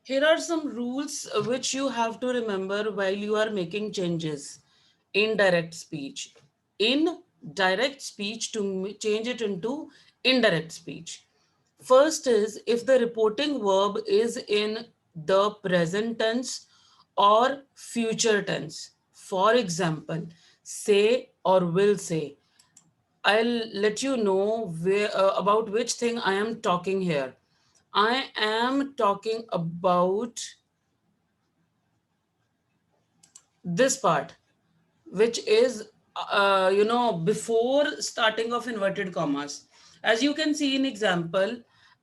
Here are some rules which you have to remember while you are making changes in direct speech. In direct speech, to change it into indirect speech. First is if the reporting verb is in the present tense or future tense. For example, say or will say. I'll let you know about which thing I am talking here. I am talking about this part, which is before starting of inverted commas. As you can see in example,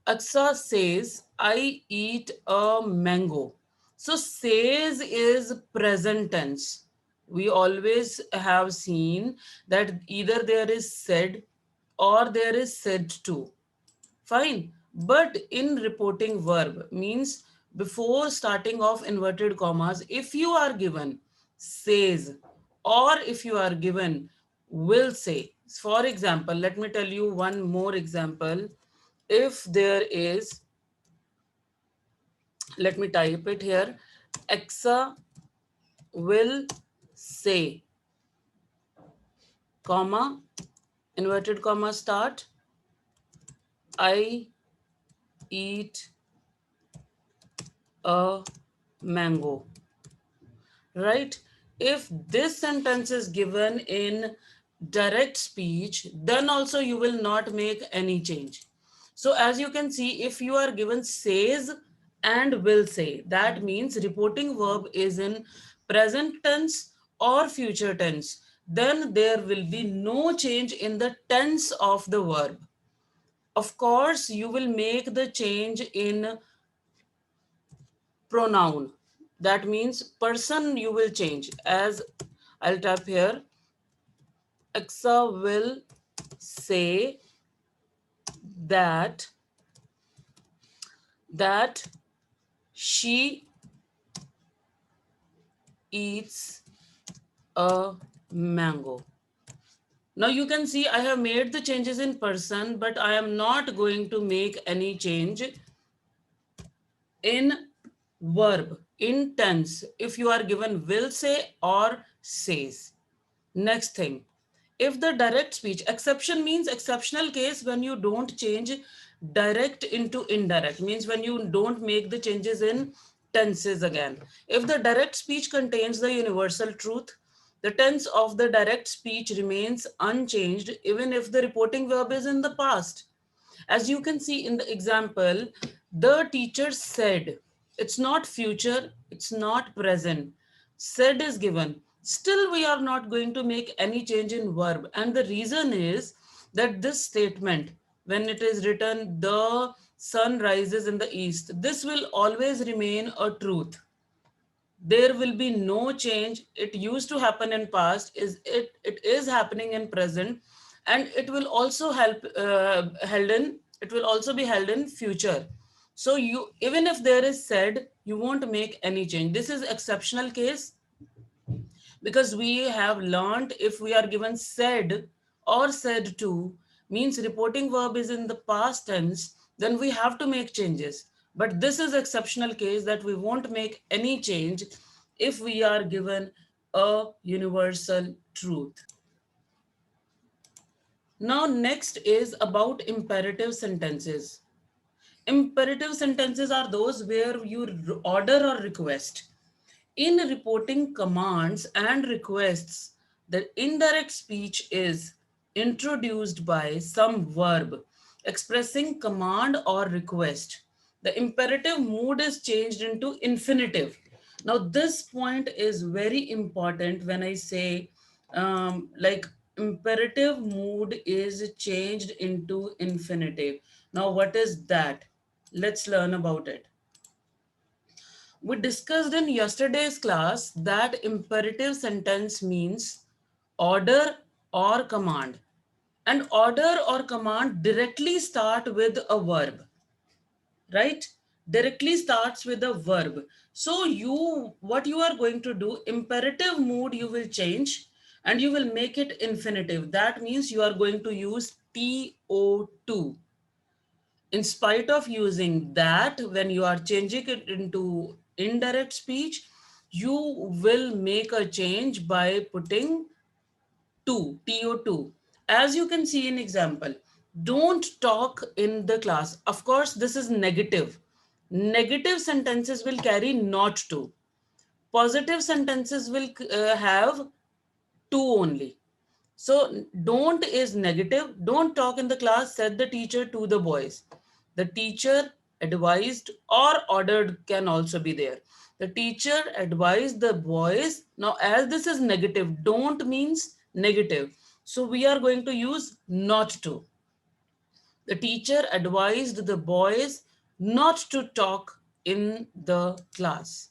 Aksa says I eat a mango. So says is present tense. We always have seen that either there is said or there is said to. Fine. But in reporting verb means before starting off inverted commas, if you are given says or if you are given will say. For example, let me tell you one more example. If there is, let me type it here, Exa will say, comma, inverted comma start, I eat a mango. Right? If this sentence is given in direct speech, then also you will not make any change. So as you can see, if you are given says and will say, that means reporting verb is in present tense or future tense, then there will be no change in the tense of the verb. Of course, you will make the change in pronoun. That means person you will change. As I'll type here, Axa will say that that she eats a mango. Now you can see I have made the changes in person, but I am not going to make any change in verb, in tense, if you are given will say or says. Next thing, if the direct speech, exception means exceptional case when you don't change direct into indirect, means when you don't make the changes in tenses again. If the direct speech contains the universal truth, the tense of the direct speech remains unchanged even if the reporting verb is in the past. As you can see in the example, the teacher said, it's not future, it's not present. Said is given. Still, we are not going to make any change in verb. And the reason is that this statement, when it is written, the sun rises in the east, this will always remain a truth. There will be no change. It used to happen in past, it is happening in present, and it will also it will also be held in future. So you, even if there is said, you won't make any change. This is exceptional case, because we have learned if we are given said or said to, means reporting verb is in the past tense, then we have to make changes. But this is exceptional case that we won't make any change if we are given a universal truth. Now next is about imperative sentences. Imperative sentences are those where you order or request. In reporting commands and requests, the indirect speech is introduced by some verb expressing command or request. The imperative mood is changed into infinitive. Now, this point is very important when I say, like, imperative mood is changed into infinitive. Now, what is that? Let's learn about it. We discussed in yesterday's class that imperative sentence means order or command. And order or command directly start with a verb, right? Directly starts with a verb. So what you are going to do, imperative mood you will change and you will make it infinitive. That means you are going to use to. In spite of using that, when you are changing it into indirect speech, you will make a change by putting TO2. As you can see in example, don't talk in the class. Of course, this is negative. Negative sentences will carry not to. Positive sentences will have to only. So don't is negative. Don't talk in the class, said the teacher to the boys. The teacher advised or ordered can also be there. The teacher advised the boys. Now, as this is negative, don't means negative. So we are going to use not to. The teacher advised the boys not to talk in the class.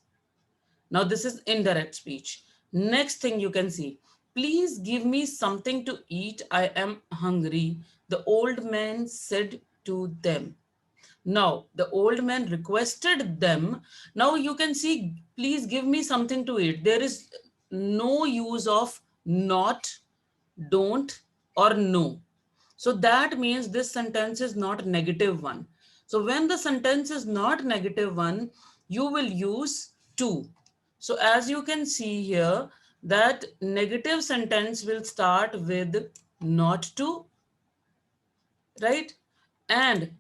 Now this is indirect speech. Next thing you can see, please give me something to eat. I am hungry. The old man said to them. Now the old man requested them. Now you can see, please give me something to eat. There is no use of not, don't, or no. So that means this sentence is not negative one. So when the sentence is not negative one, you will use to. So as you can see here, that negative sentence will start with not to, right? And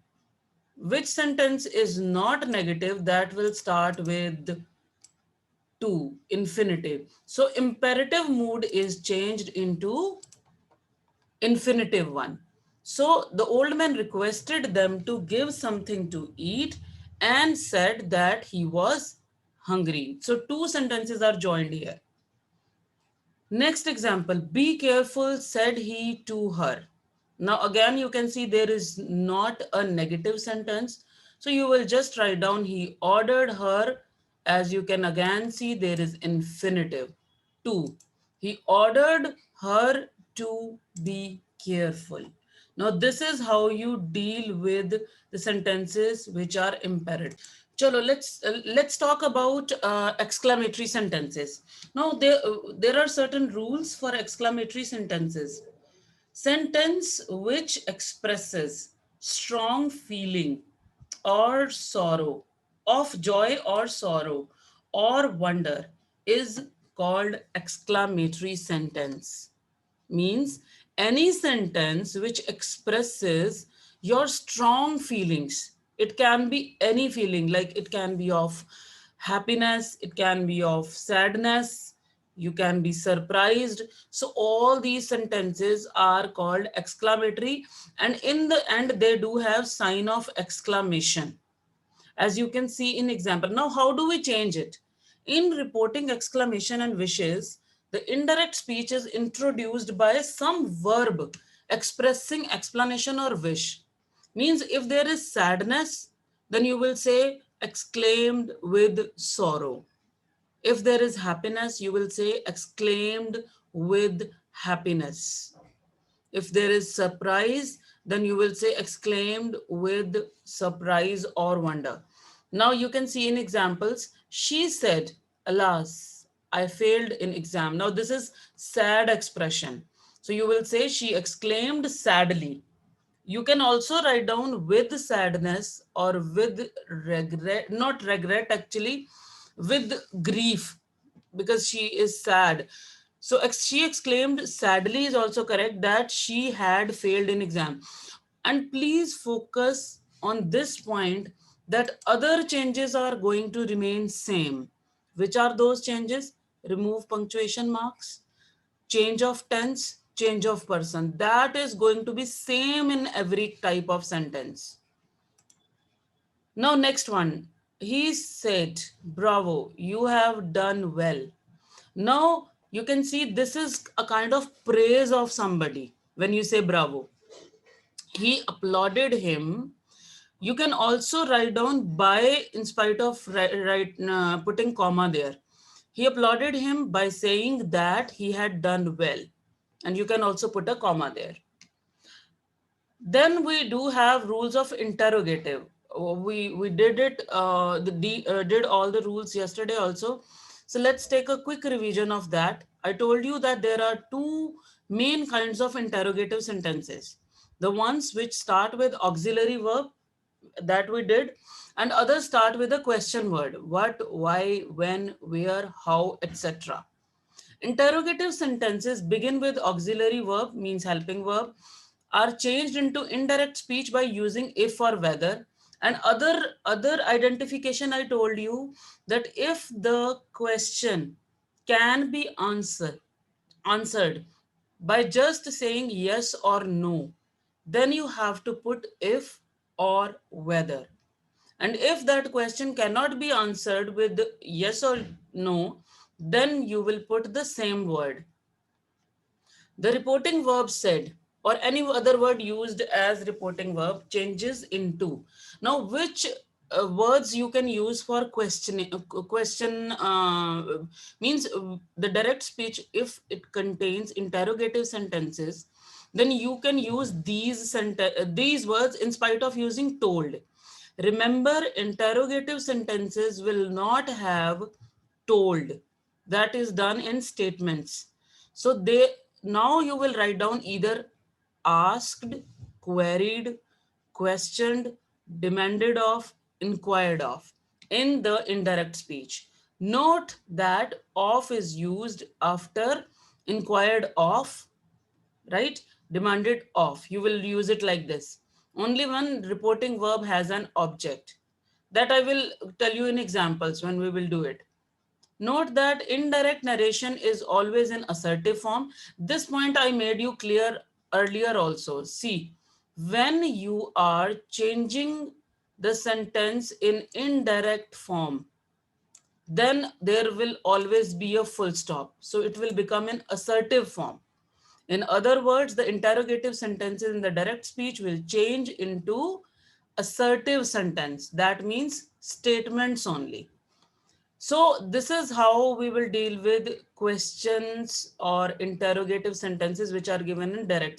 which sentence is not negative, that will start with to, infinitive. So imperative mood is changed into infinitive one. So the old man requested them to give something to eat and said that he was hungry. So two sentences are joined here. Next example, be careful, said he to her. Now again, you can see there is not a negative sentence. So you will just write down he ordered her. As you can again see, there is infinitive to. He ordered her to be careful. Now this is how you deal with the sentences which are imperative. Chalo, let's talk about exclamatory sentences. Now there are certain rules for exclamatory sentences. Sentence which expresses strong feeling or sorrow, of joy or sorrow or wonder, is called exclamatory sentence. Means any sentence which expresses your strong feelings. It can be any feeling, like it can be of happiness, it can be of sadness, you can be surprised. So all these sentences are called exclamatory, and in the end they do have sign of exclamation, as you can see in example. Now, how do we change it? In reporting exclamation and wishes, the indirect speech is introduced by some verb expressing explanation or wish. Means if there is sadness, then you will say exclaimed with sorrow. If there is happiness, you will say exclaimed with happiness. If there is surprise, then you will say exclaimed with surprise or wonder. Now you can see in examples, she said, alas, I failed in exam. Now this is sad expression. So you will say she exclaimed sadly. You can also write down with sadness or with regret, not regret actually, with grief, because she is sad. So she exclaimed sadly is also correct, that she had failed in exam. And please focus on this point, that other changes are going to remain same. Which are those changes? Remove punctuation marks, change of tense, change of person. That is going to be same in every type of sentence. Now next one. He said, bravo, you have done well. Now you can see this is a kind of praise of somebody when you say bravo. He applauded him. You can also write down by, in spite of putting comma there. He applauded him by saying that he had done well. And you can also put a comma there. Then we do have rules of interrogative. We did it, did all the rules yesterday also. So let's take a quick revision of that. I told you that there are two main kinds of interrogative sentences. The ones which start with auxiliary verb that we did, and others start with a question word: what, why, when, where, how, etc. Interrogative sentences begin with auxiliary verb, means helping verb, are changed into indirect speech by using if or whether. And other identification I told you, that if the question can be answered by just saying yes or no, then you have to put if or whether. And if that question cannot be answered with yes or no, then you will put the same word. The reporting verb said, or any other word used as reporting verb, changes into. Now, which words you can use for questioning? Question means the direct speech. If it contains interrogative sentences, then you can use these words in spite of using told. Remember, interrogative sentences will not have told. That is done in statements. So now you will write down either asked, queried, questioned, demanded of, inquired of in the indirect speech. Note that of is used after inquired of, right? Demanded of. You will use it like this. Only one reporting verb has an object. That I will tell you in examples when we will do it. Note that indirect narration is always in assertive form. This point I made you clear earlier also. See, when you are changing the sentence in indirect form, then there will always be a full stop. So it will become an assertive form. In other words, the interrogative sentences in the direct speech will change into assertive sentence. That means statements only. So this is how we will deal with questions or interrogative sentences which are given in direct